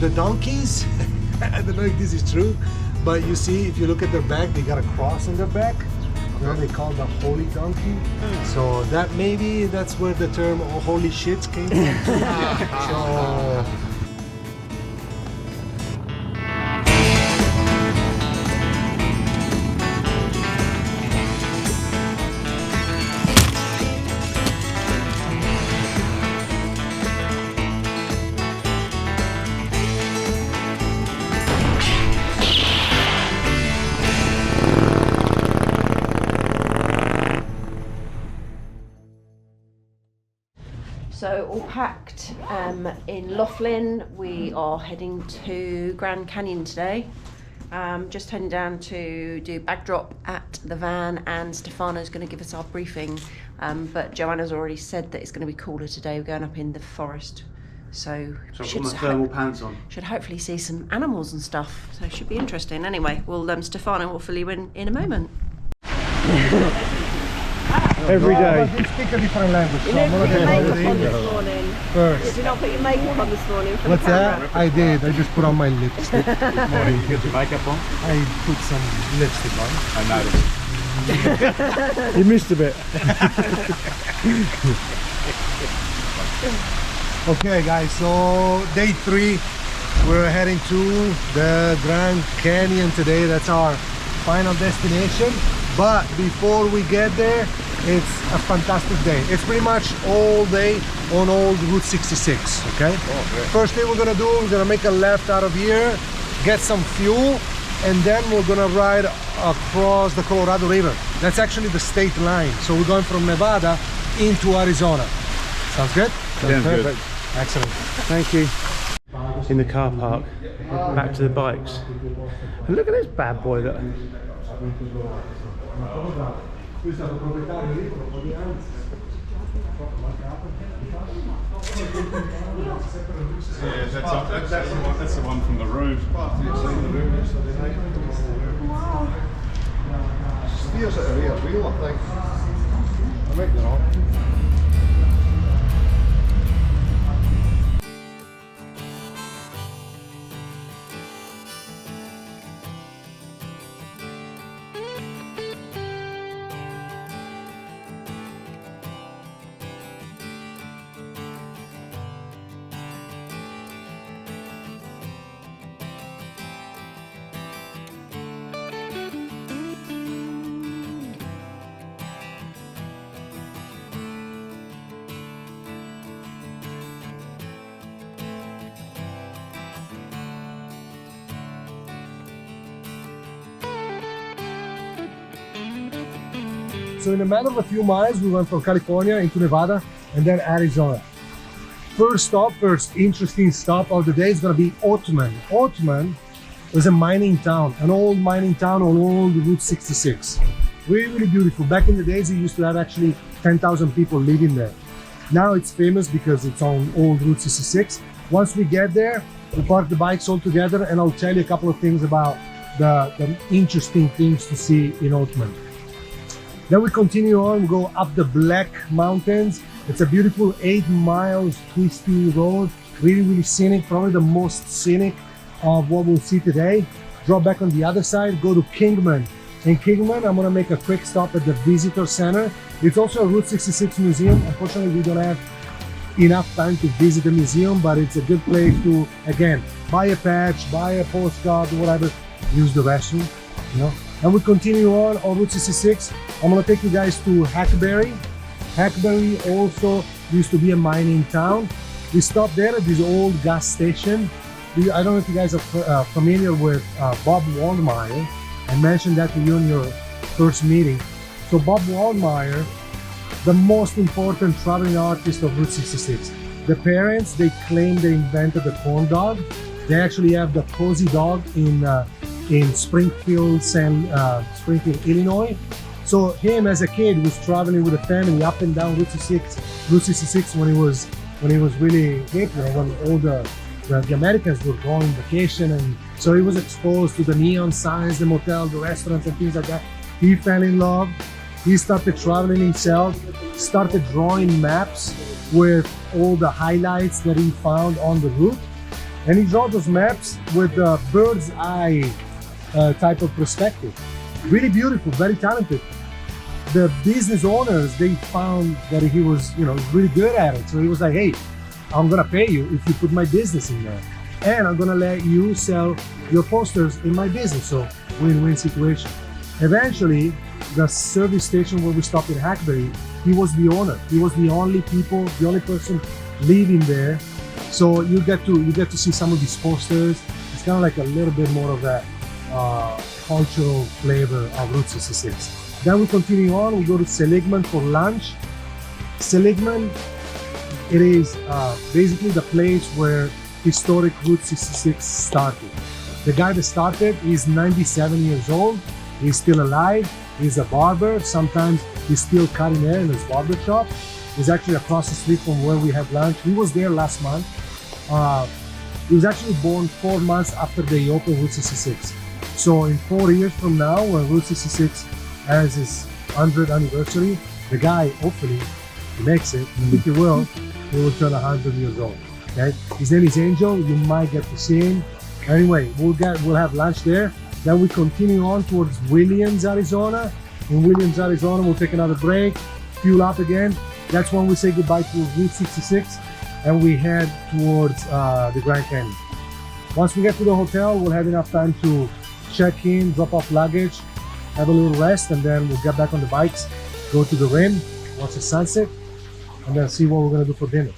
the donkeys, I don't know if this is true, but you see, if you look at their back, they got a cross on their back. They call the holy donkey. So that maybe that's where the term holy shit came from. So, So all packed in Laughlin. We are heading to Grand Canyon today. Just heading down to do bag drop at the van, and Stefano's going to give us our briefing. But Joanna's already said that it's going to be cooler today. We're going up in the forest. So I've got my thermal pants on. Should hopefully see some animals and stuff. So it should be interesting. Anyway, Stefano will fill you in a moment. every day. I speak a different language. You didn't put your makeup on this morning. First. Did you not put your makeup on this morning for What's the camera? that? I did. I just put on my lipstick. You put your makeup on? I put some lipstick on. I noticed. You missed a bit. Okay guys, so day 3, we're heading to the Grand Canyon today. That's our final destination. But before we get there, it's a fantastic day. It's pretty much all day on old Route 66, okay? First thing we're gonna do, we're gonna make a left out of here, get some fuel, and then we're gonna ride across the Colorado River. That's actually the state line. So we're going from Nevada into Arizona. Sounds good? Sounds good. Excellent. Thank you. In the car park, back to the bikes. And look at this bad boy. That. Yeah, that's the one from the roof. Wow. Steers at a rear wheel, I think. I might be wrong. So in a matter of a few miles, we went from California into Nevada and then Arizona. First interesting stop of the day is going to be Oatman. Oatman was a mining town, an old mining town on old Route 66. Really, really beautiful. Back in the days, it used to have actually 10,000 people living there. Now it's famous because it's on old Route 66. Once we get there, we park the bikes all together and I'll tell you a couple of things about the interesting things to see in Oatman. Then we continue on, we go up the Black Mountains. It's a beautiful 8 miles twisty road, really, really scenic, probably the most scenic of what we'll see today. Drop back on the other side, go to Kingman. In Kingman, I'm gonna make a quick stop at the Visitor Center. It's also a Route 66 museum. Unfortunately, we don't have enough time to visit the museum, but it's a good place to, again, buy a patch, buy a postcard, whatever, use the restroom, you know. And we continue on Route 66. I'm gonna take you guys to Hackberry. Hackberry also used to be a mining town. We stopped there at this old gas station. I don't know if you guys are familiar with Bob Waldmeyer. I mentioned that to you in your first meeting. So Bob Waldmeyer, the most important traveling artist of Route 66. The parents, they claim they invented the corn dog. They actually have the cozy dog in Springfield, Illinois. So him as a kid was traveling with a family up and down Route 66 when he was really hip, you know, when all the Americans were going on vacation, and so he was exposed to the neon signs, the motel, the restaurants and things like that. He fell in love. He started traveling himself, started drawing maps with all the highlights that he found on the route. And he draws those maps with the bird's eye type of perspective. Really beautiful, very talented. The business owners, they found that he was, really good at it. So he was like, hey, I'm gonna pay you if you put my business in there. And I'm gonna let you sell your posters in my business. So win-win situation. Eventually, the service station where we stopped in Hackberry, he was the owner. He was the only person living there. So you get to see some of these posters. It's kind of like a little bit more of that cultural flavor of Route 66. Then we continue on. We go to Seligman for lunch. Seligman, it is basically the place where historic Route 66 started. The guy that started is 97 years old. He's still alive. He's a barber. Sometimes he's still cutting hair in his barber shop. He's actually across the street from where we had lunch. He was there last month. He was actually born 4 months after they opened Route 66. So in 4 years from now, when Route 66 has his 100th anniversary, the guy, hopefully, he makes it. I think he will turn 100 years old. Okay? His name is Angel. You might get to see him. Anyway, we'll have lunch there. Then we continue on towards Williams, Arizona. In Williams, Arizona, we'll take another break, fuel up again. That's when we say goodbye to Route 66 and we head towards the Grand Canyon. Once we get to the hotel, we'll have enough time to check in, drop off luggage, have a little rest, and then we'll get back on the bikes, go to the rim, watch the sunset, and then see what we're gonna do for dinner.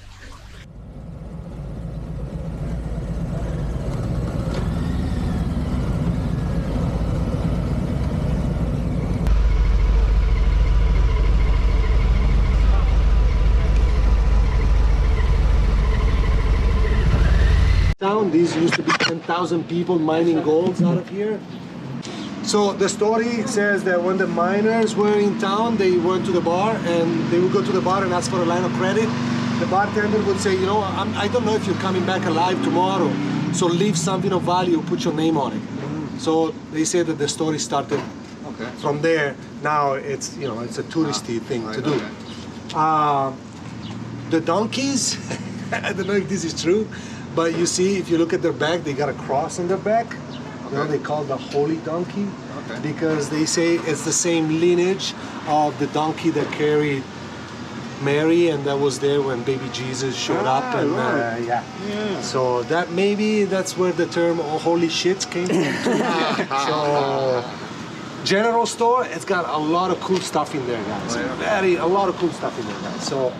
These used to be 10,000 people mining golds out of here. So the story says that when the miners were in town, they went to the bar and they would go to the bar and ask for a line of credit. The bartender would say, I don't know if you're coming back alive tomorrow, so leave something of value, put your name on it. So they say that the story started from there. Now it's, it's a touristy thing to do. The donkeys, I don't know if this is true, but you see, if you look at their back, they got a cross on their back. They call it the holy donkey because they say it's the same lineage of the donkey that carried Mary and that was there when baby Jesus showed up. And so that's where the term holy shit came from. So general store, it's got a lot of cool stuff in there, guys. A lot of cool stuff in there, guys. So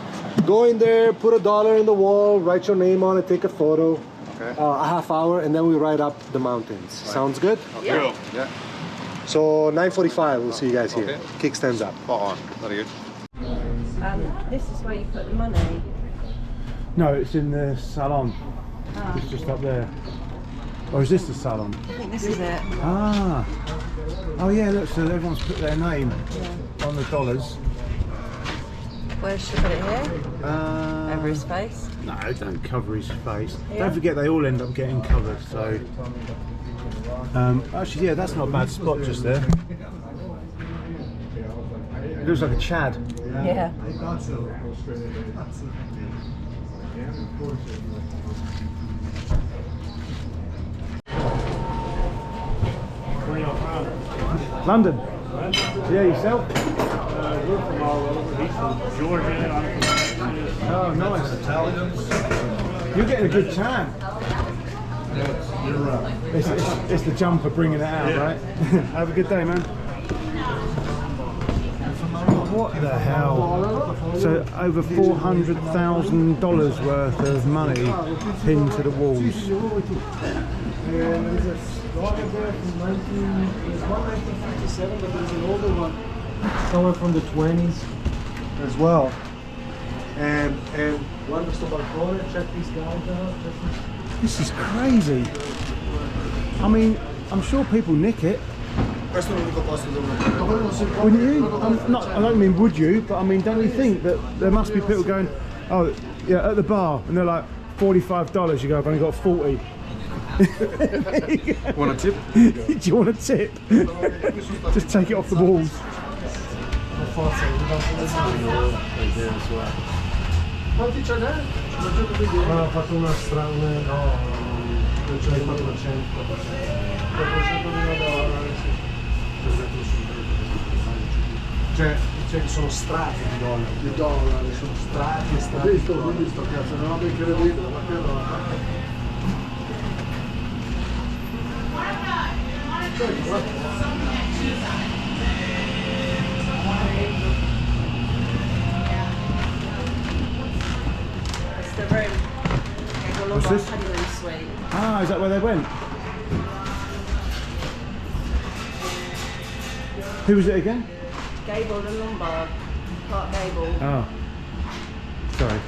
go in there, put $1 in the wall, write your name on it, take a photo, a half hour, and then we ride up the mountains. Sounds good? Yeah. Yeah. So 9:45, we'll see you guys here. Kickstands up. Spot on. Very good. This is where you put the money. No, it's in the salon. It's just up there. Or is this the salon? I think this is it. Ah. Oh yeah, look, so everyone's put their name on the dollars. Where should I put it here? Over his face? No, don't cover his face. Yeah. Don't forget they all end up getting covered, so... actually, yeah, that's not a bad spot just there. It looks like a Chad. Yeah. London? Yeah, yourself? We're from all over. He's from Georgia. I'm from Texas. Oh, nice. You're getting a good tan. You're right. It's the jumper bringing it out, right? Have a good day, man. What the hell? So over $400,000 worth of money pinned to the walls. There's a dog in there from 1957, but there's an older one somewhere from the 20s as well. And one was the balcone. Check these guys out. This is crazy. I mean, I'm sure people nick it. Wouldn't you? I don't mean would you, but I mean, don't you think that there must be people going, oh yeah, at the bar, and they're like $45. You go, I've only got 40. Want a tip? Do you want a tip? Just take it off the walls. Quanti ce n'è? Ho fatto una strana, no. Cioè il 4%. 4% di $1, sì. Cioè sono strati di dollari. Di dollari. Sono strati e strati. Ho visto cazzo, non ho incredibile, ma che roba. It's the room. What's this? Honeymoon suite. Ah, is that where they went? Who was it again? Gable and Lombard. Clark Gable. Oh, sorry.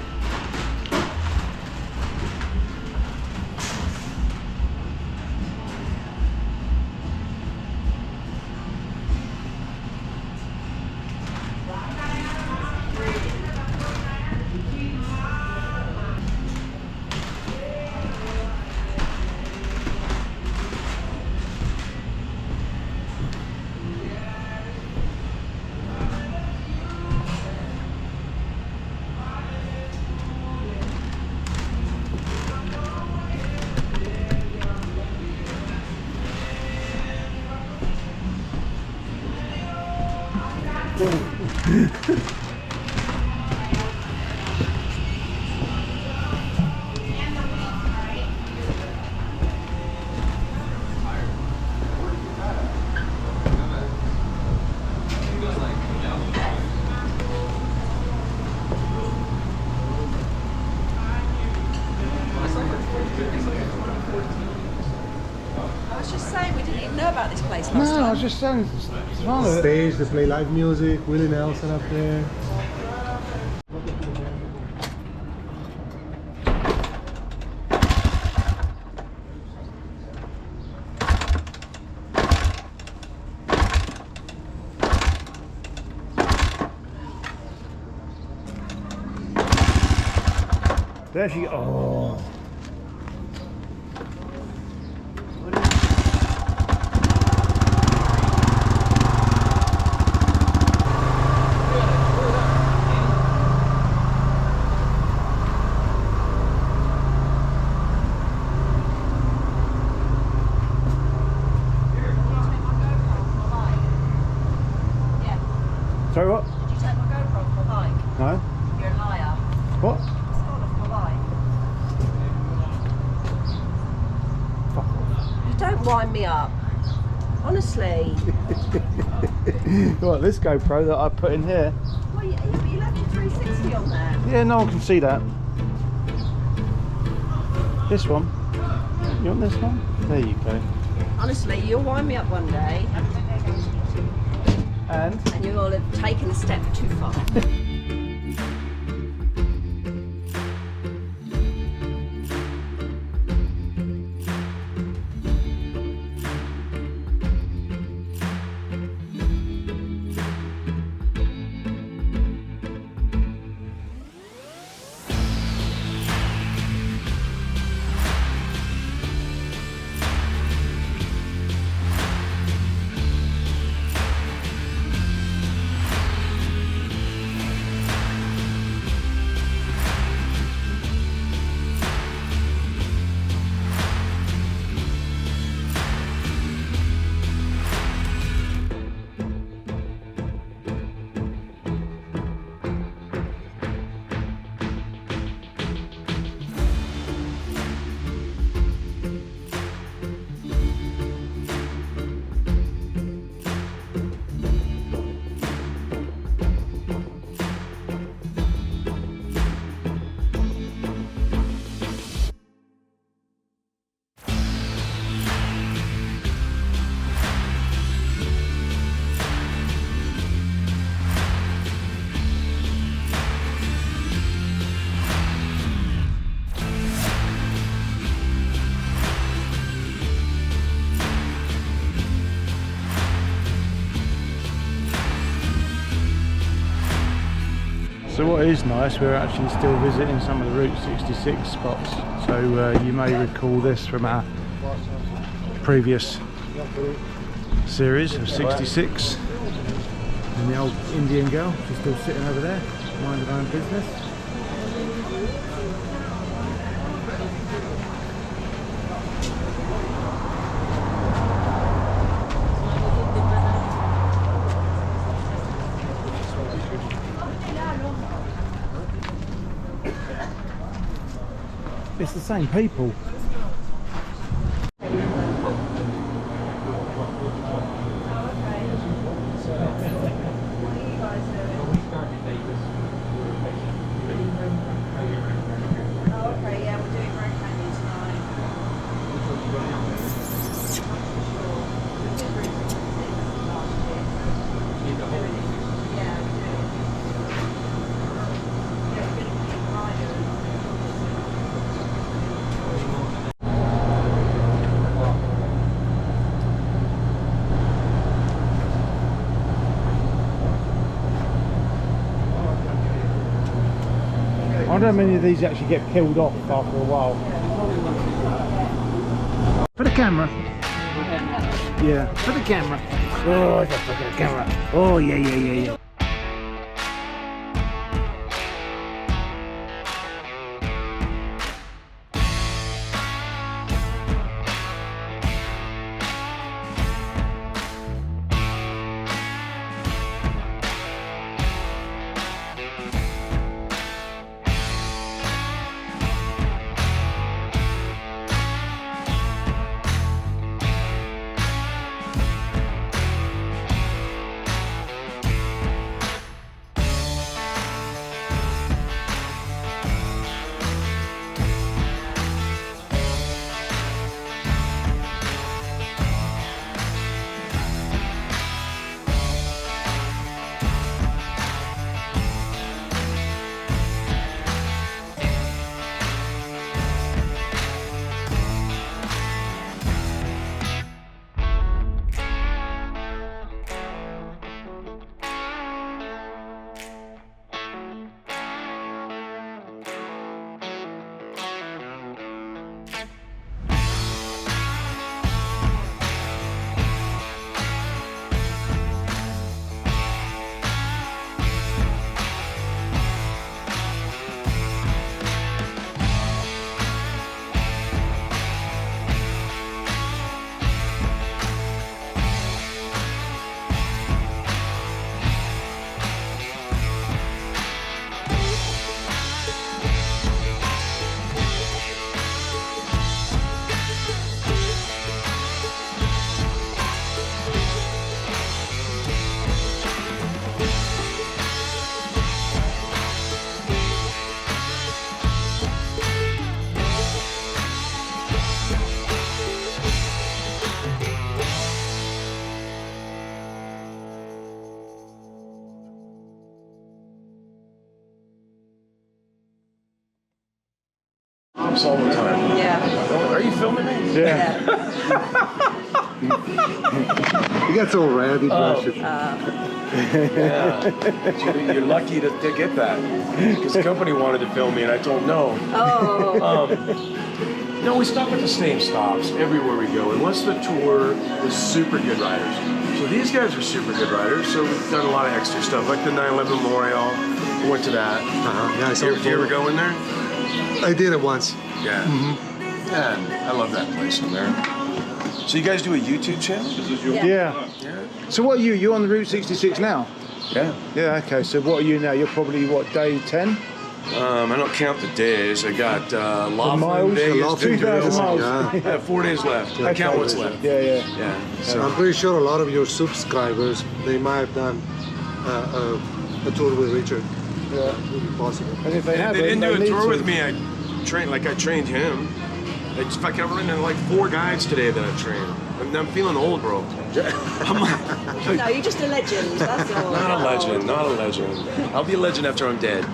I was just saying, we didn't even know about this place last No, time. I was just saying. Stage, they play live music, Willie Nelson up there. There she. Oh. Sorry, what? Did you take my GoPro off my bike? No. You're a liar. What? It's gone off my bike. You don't wind me up. Honestly. What, this GoPro that I put in here? Well, you left your 360 on there. Yeah, no one can see that. This one. You want this one? There you go. Honestly, you'll wind me up one day And and you'll have taken a step too far. so what is nice, we're actually still visiting some of the Route 66 spots. So you may recall this from our previous series of 66. And the old Indian girl, she's still sitting over there, minding her own business. It's the same people. I wonder how many of these actually get peeled off after a while. For the camera. Yeah, for the camera. Oh, just look at the camera. Oh, yeah. All the time. Yeah. Are you filming me? Yeah. He gets all red, he blushes. Yeah. You're lucky to get that. Because the company wanted to film me and I told them no. Oh. No, we stop at the same stops everywhere we go. Unless the tour is super good riders. So these guys are super good riders, so we've done a lot of extra stuff, like the 9/11 Memorial. We went to that. Yeah, I saw Do you ever go in there? I did it once. Yeah. Yeah, I love that place in there. So you guys do a YouTube channel? Yeah. So what are you? You're on the Route 66 now? Yeah. Yeah, okay. So what are you now? You're probably, what, day 10? I don't count the days. I got Laughlin, miles? Vegas, 2,000 miles. I have 4 days left. I count what's left. Yeah. Yeah. So I'm pretty sure a lot of your subscribers, they might have done a tour with Richard. Yeah. Would be possible. And if they haven't, They didn't do a need tour to. with me. I trained him. I've running like 4 guides today that I've trained. I'm feeling old, bro. No, you're just a legend, that's all. Not a legend. I'll be a legend after I'm dead.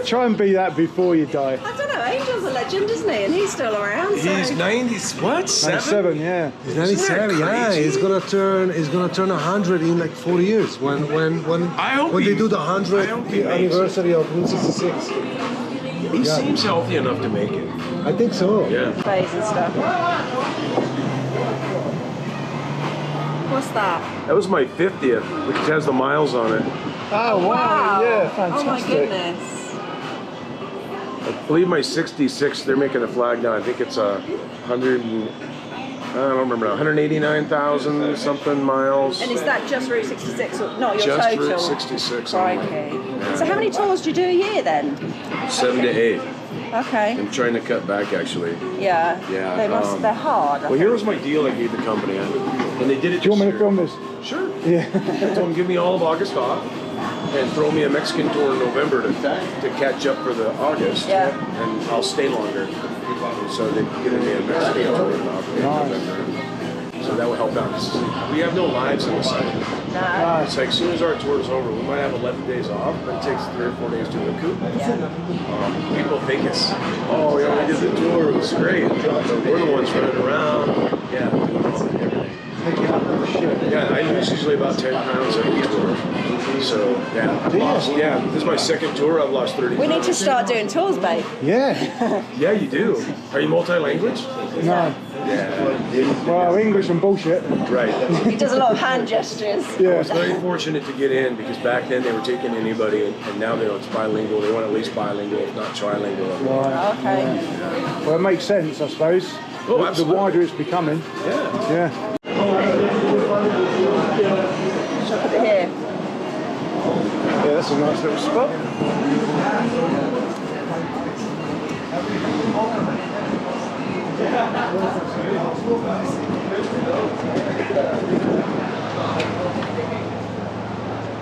Try and be that before you die. I don't know, Angel's a legend, isn't he? And he's still around. So. He's 90s, what? 97, yeah. He's 97, yeah. crazy? He's gonna turn 100 in like 4 years when they do the 100th anniversary of Route 66. He seems healthy enough to make it. I think so. Yeah. Phase and stuff. What's that? That was my 50th, which has the miles on it. Oh, wow. Yeah, Oh my fantastic. goodness. I believe my 66, they're making a flag now. I think it's 100 don't remember now, 189,000 something miles. And is that just Route 66 or not your Just total? Route 66 only. Crikey. So how many tours do you do a year then? 7 to 8. Okay. I'm trying to cut back actually. Yeah. Yeah, They're hard. I Well, here think. was my deal I gave the company, and they did it. Do you want me to film this? Sure. Yeah. I told them give me all of August off, and throw me a Mexican tour in November to catch up for the August. Yeah. And I'll stay longer. So they give me a Mexican tour in November. So that will help out. We have no lives in the site. No. It's like as soon as our tour is over, we might have 11 days off, but it takes 3 or 4 days to recoup. Yeah. People think it's, oh, yeah, we did the tour, it was great. We're the ones running around. Yeah, doing all the everything. Yeah, I lose usually about 10 pounds every tour. So, yeah, this is my second tour, I've lost 30 We pounds. need to start doing tours, babe. Yeah. Yeah, you do. Are you multi-language? No. Yeah. Well, English and bullshit. Right. He does a lot of hand gestures. I Yeah. was very fortunate to get in because back then they were taking anybody, and now they know it's bilingual. They want at least bilingual, if not trilingual. Right. Okay. Well, it makes sense, I suppose. Oh, The absolutely. wider it's becoming. Yeah. Yeah. Shall I put it here? Yeah, that's a nice little spot.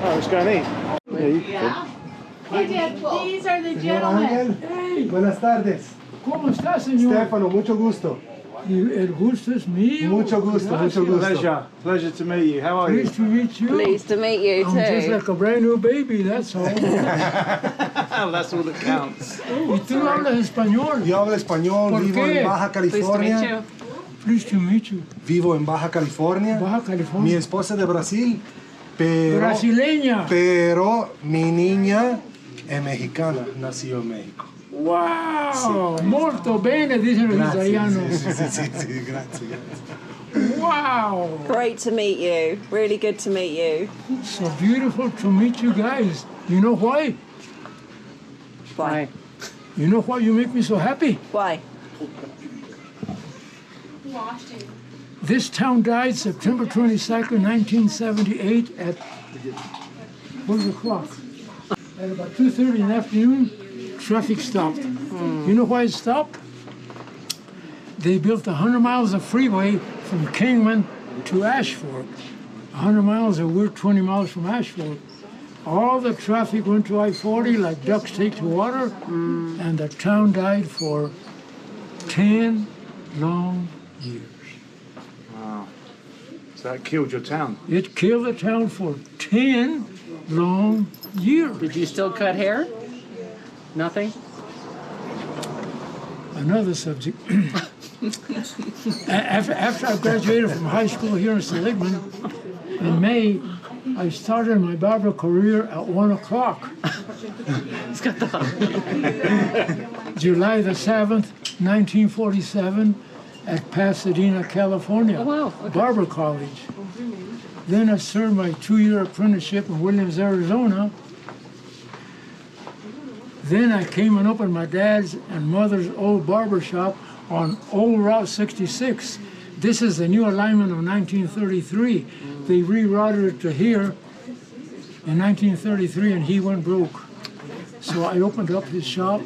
Oh, let's go and eat. Yeah, you can. These are the gentlemen. Ángel, buenas tardes. ¿Cómo está, señor? Stefano, mucho gusto. El gusto es mío. Mucho gusto, Gracias. mucho gusto. Pleasure. Pleasure to meet you. How are you? Pleased to meet you. Pleased to meet you I'm just too. like a brand new baby, that's all. Oh, that's all that counts. ¿Y tú no hablas español? Yo hablo español, ¿Por vivo qué? en Baja California. Pleased to meet you. Vivo en Baja California. Baja Mi California. esposa es de Brasil, pero, Brasileña. pero mi niña es mexicana, nació en México. Wow. Molto bene, dicen los italianos. Sí, grazie. Wow. Great to meet you. Really good to meet you. So beautiful to meet you guys. You know why? Why? You know why you make me so happy? Why? This town died September 22nd, 1978 at 1 o'clock. At about 2:30 in the afternoon, traffic stopped. You know why it stopped? They built 100 miles of freeway from Kingman to Ashford. 100 miles, and we're 20 miles from Ashford. All the traffic went to I-40 like ducks take to water, and the town died for 10 long years. Wow. So that killed your town. It killed the town for 10 long years. Did you still cut hair? Nothing? Another subject. After I graduated from high school here in Seligman, in May, I started my barber career at 1 o'clock. He's got the July the 7th, 1947, at Pasadena, California. Oh, wow. Okay. Barber College. Then I served my 2-year apprenticeship in Williams, Arizona. Then I came and opened my dad's and mother's old barber shop on Old Route 66. This is the new alignment of 1933. They rerouted it to here in 1933, and he went broke. So I opened up his shop.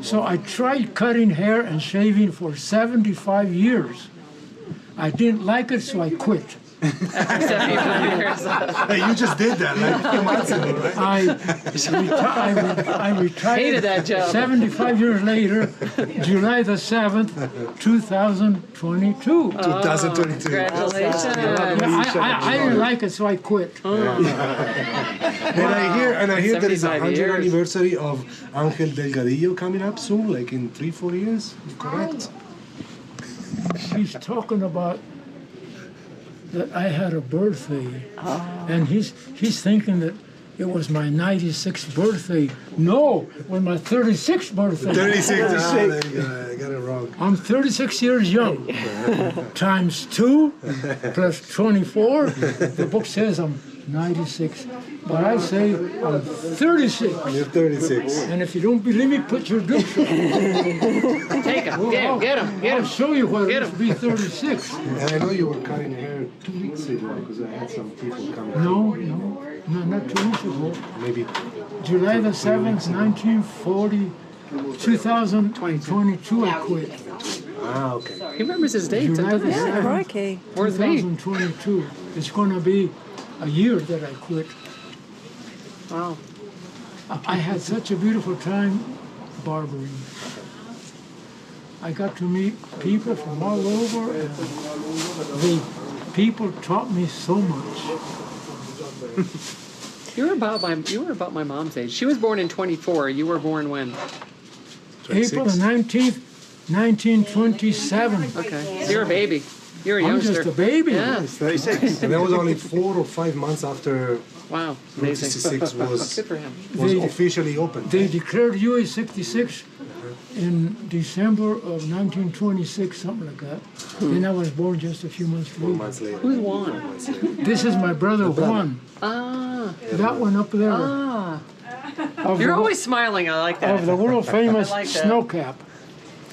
So I tried cutting hair and shaving for 75 years. I didn't like it, so I quit. Hey, you just did that like a few months ago, right? I retired Hated that job. 75 years later, July the 7th, 2022. 2022. Congratulations. I didn't like it, so I quit. And I hear there is a 75 100th years. anniversary of Angel Delgadillo coming up soon, like in 3-4 years. Correct? He's talking about that I had a birthday, and he's thinking that it was my 96th birthday. No, it was my 36th birthday. 36. I got it wrong. I'm 36 years young. Times 2 plus 24. The book says I'm 96 But I say I'm 36. You're 36. And if you don't believe me, put your dukes on. Take him. Get him. I'll show you what it is to be 36. And I know you were cutting hair 2 weeks ago because I had some people coming. No, not 2 weeks ago. Maybe July the 7th, 1940, 2022 I quit. Ah, okay. He remembers his dates. July the Yeah, 7th, crikey. Where's me? 2022. It's going to be a year that I quit. Wow. I had such a beautiful time barbering. I got to meet people from all over, and the people taught me so much. You were about my mom's age. She was born in 24. You were born when? April the 19th, 1927. Okay. So you're a baby. You're a I'm youngster. just a baby. Yeah. 36. And that was only 4 or 5 months after Wow. Route Amazing. 66 was, Good for him. was They- officially open. They declared US 66 in December of 1926, something like that. Then I was born just a few months 4 later. months later. Who's Juan? This is my brother Juan. Ah. That one up there. Ah. Of You're the, always smiling. I like of that. the world famous I like that. snow cap.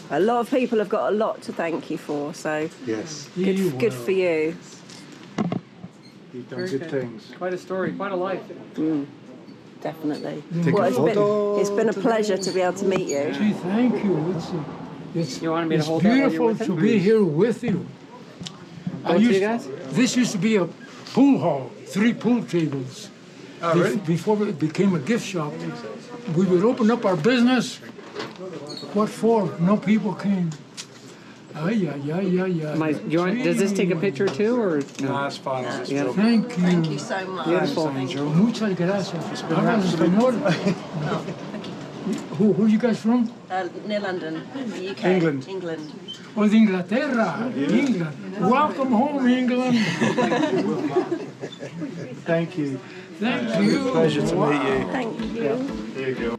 A lot of people have got a lot to thank you for, so Yes. good for you. You've done Very good good. things. Quite a story. Quite a life. Definitely. Take Well, a photo. it's been a pleasure to be able to meet you. Gee, thank you. It's You wanted me to it's hold that while you're beautiful with to him? be here with you. Both of you guys? This used to be a pool hall, 3 pool tables. Before it became a gift shop, we would open up our business. What for? No people came. Ay, ay, ay, ay, ay. Does this take a picture too, or no? No, that's fine. You gotta- Thank you. Thank you so much. Beautiful. Muchas gracias. Hablan español. Who are you guys from? Near London, the UK. England. England. Oh, de Inglaterra. England. Welcome home, England. Thank you. Thank you. Pleasure to meet you. Thank you.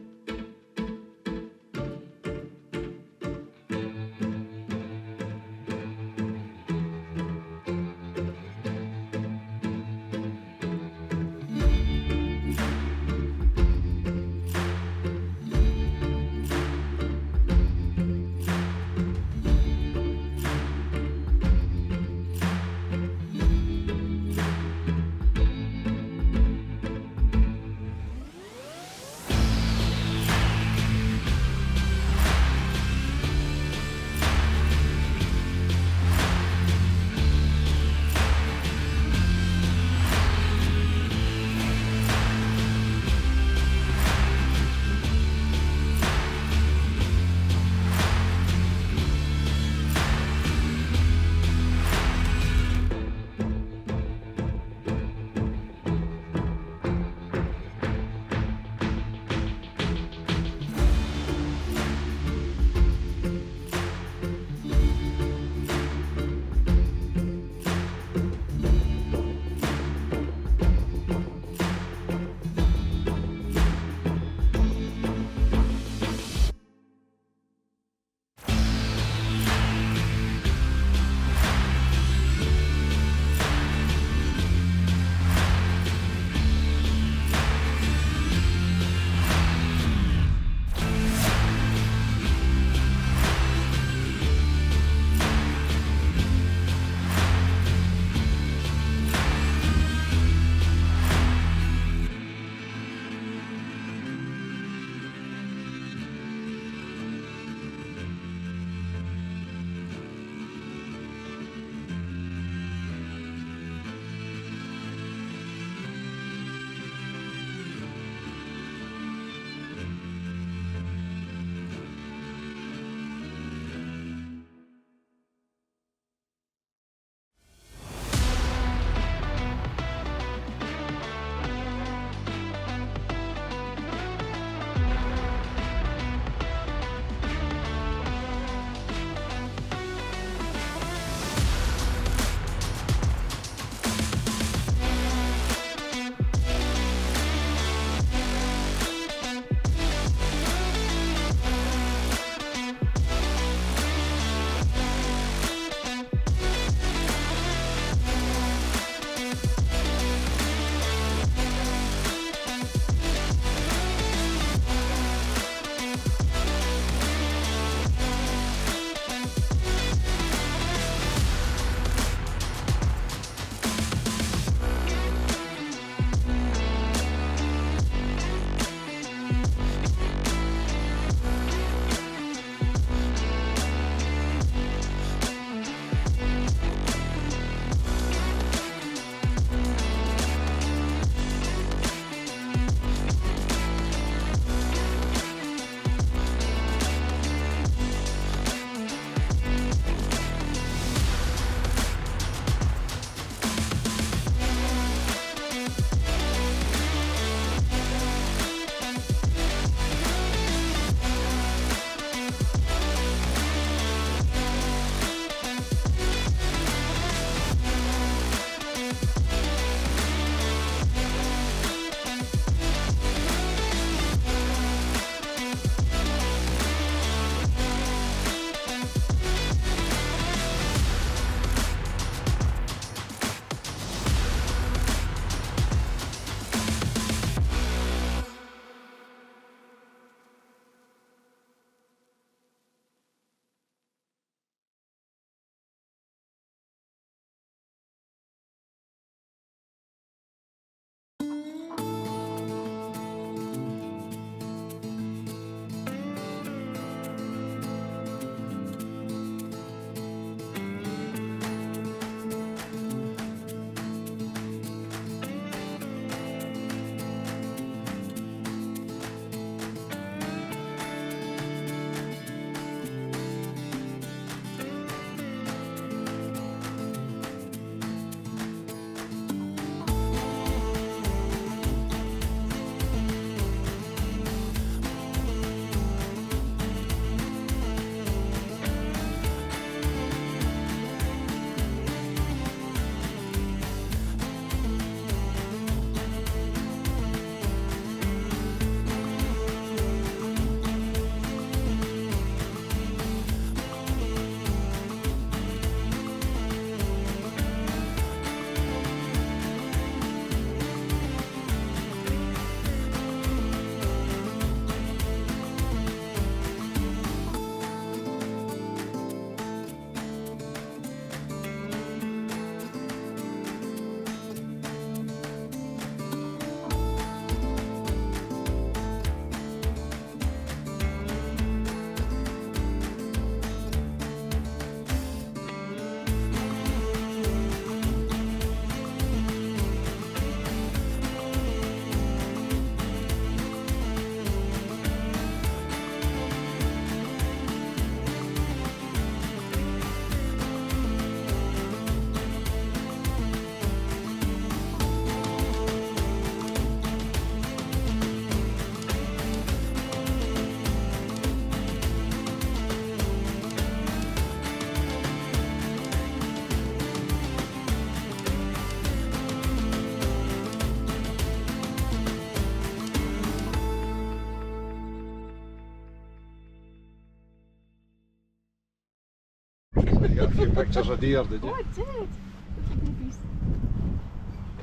You got a few pictures of deer, did you? Oh, I did.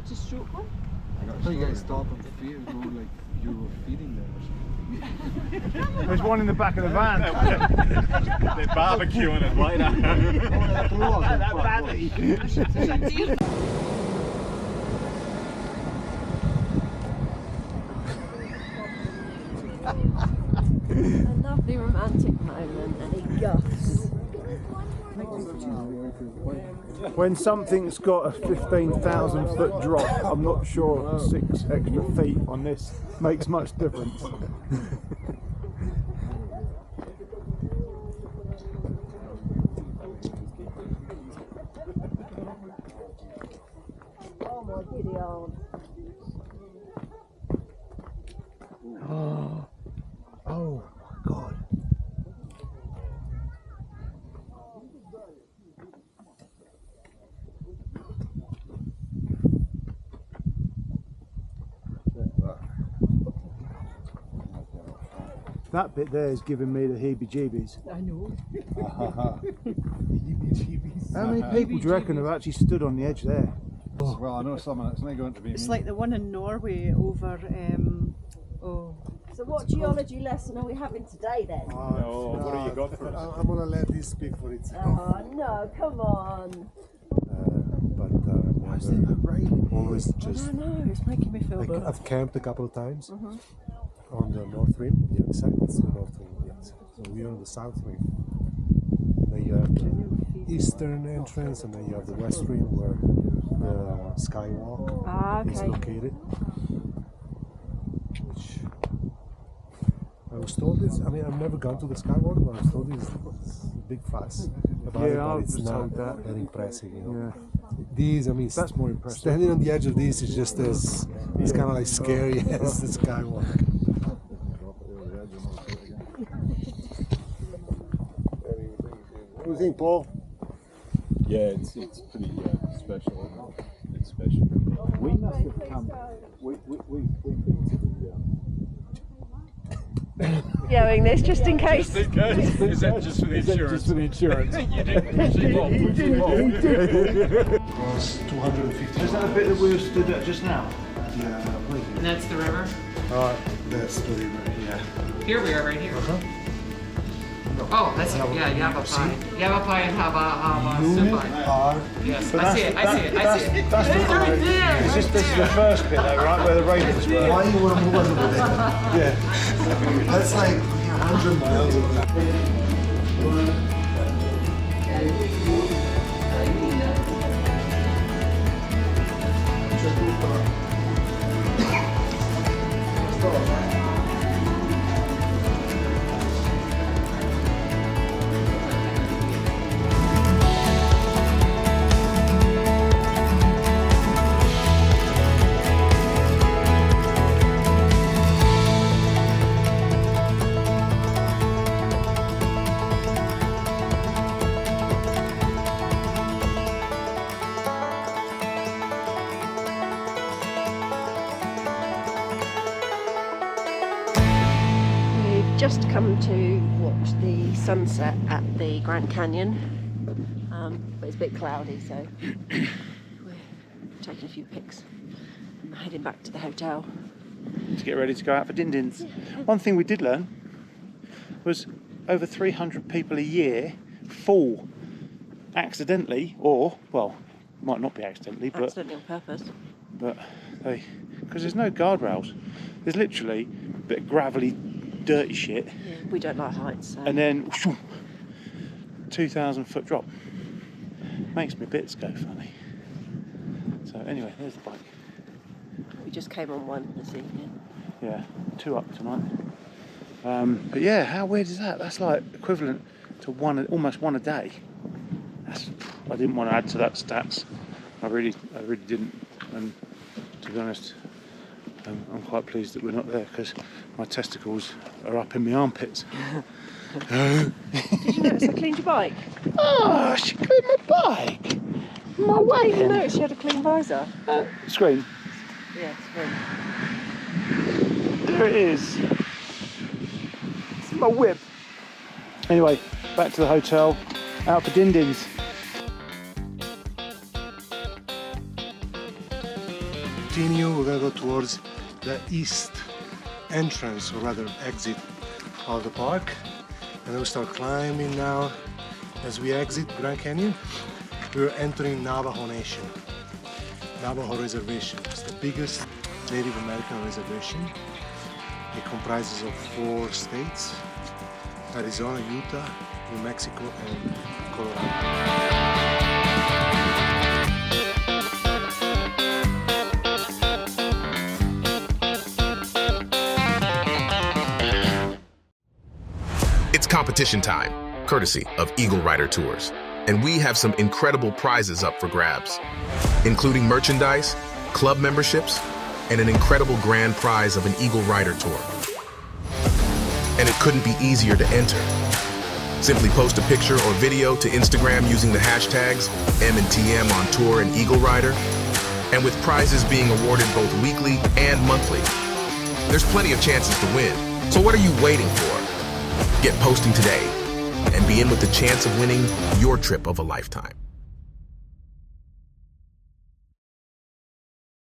Just short one. I thought you guys stopped and feed, like you were feeding them or something. There's one in the back of the van. They're barbecuing it later. That badly. A lovely romantic moment, and he guffs. When something's got a 15,000 foot drop, I'm not sure 6 extra feet on this makes much difference. Oh my giddy aunt. Oh, oh my God. That bit there is giving me the heebie-jeebies. I know. How many people do you reckon have actually stood on the edge there? Well, I know some, it's not going to be It's me. like the one in Norway over, So what geology lesson are we having today then? Oh, what have you got for us? I'm gonna let this speak for itself. Oh no, come on. Why is it always just I know, it's making me feel like bad. I've camped a couple of times on the north rim. Yeah, exactly. That's the north rim. Yes. So we're on the south rim. Then you have the eastern entrance, and then you have the west rim where the skywalk is located. Which I was told is. I mean, I've never gone to the skywalk, but I was told it's a big fuss about it. Yeah, I But it's was not told that. that impressive, you know. Yeah. These, I mean, That's more impressive. standing on the edge of this is just as, it's kind of like scary as the skywalk. What do you think, Paul? Yeah, it's pretty special. It's special. We must have come. We've been to the. Going this just in case. Is that just for the insurance? Just for the insurance. You didn't push him off. It was 250. Is that the bit that we stood at just now? Yeah, And that's the river? that's the river, yeah. Here we are, right here. Oh, that's it. Yeah, Hualapai. Hualapai and Supai. Are Yes, I see it. I see it. I see it. That's It's right there. Is this the first bit though, right? Where the raiders were? why you want to move over there? Yeah. That's like 100 miles away. Just come to watch the sunset at the Grand Canyon, but it's a bit cloudy, so we're taking a few pics and heading back to the hotel. To get ready to go out for din-dins. One thing we did learn was over 300 people a year fall accidentally, or, well, might not be accidentally, but Accidentally on purpose. they, because there's no guardrails. There's literally a bit of gravelly, dirty shit, Yeah, we don't like heights, so. and then whoosh, 2,000 foot drop. Makes my bits go funny. So anyway, there's the bike. We just came on one this evening. Yeah, 2 up tonight. But yeah, how weird is that? That's like equivalent to almost one a day. I didn't want to add to that stats. I really didn't. And to be honest, I'm quite pleased that we're not there because my testicles are up in my armpits. Did you notice I cleaned your bike? Oh, she cleaned my bike. My Did you wagon. notice you had a clean visor? Screen. Yeah, it's very. There it is. It's my whip. Anyway, back to the hotel. out for din-dins. Continue, we're gonna go towards the east entrance, or rather exit of the park, and then we start climbing now. As we exit Grand Canyon, we're entering Navajo Nation, Navajo Reservation. It's the biggest Native American reservation. It comprises of 4 states: Arizona, Utah, New Mexico, and Colorado. It's competition time, courtesy of EagleRider Tours. And we have some incredible prizes up for grabs, including merchandise, club memberships, and an incredible grand prize of an EagleRider tour. And it couldn't be easier to enter. Simply post a picture or video to Instagram using the hashtags M&TM on tour and EagleRider. And with prizes being awarded both weekly and monthly, there's plenty of chances to win. So what are you waiting for? Get posting today and be in with the chance of winning your trip of a lifetime.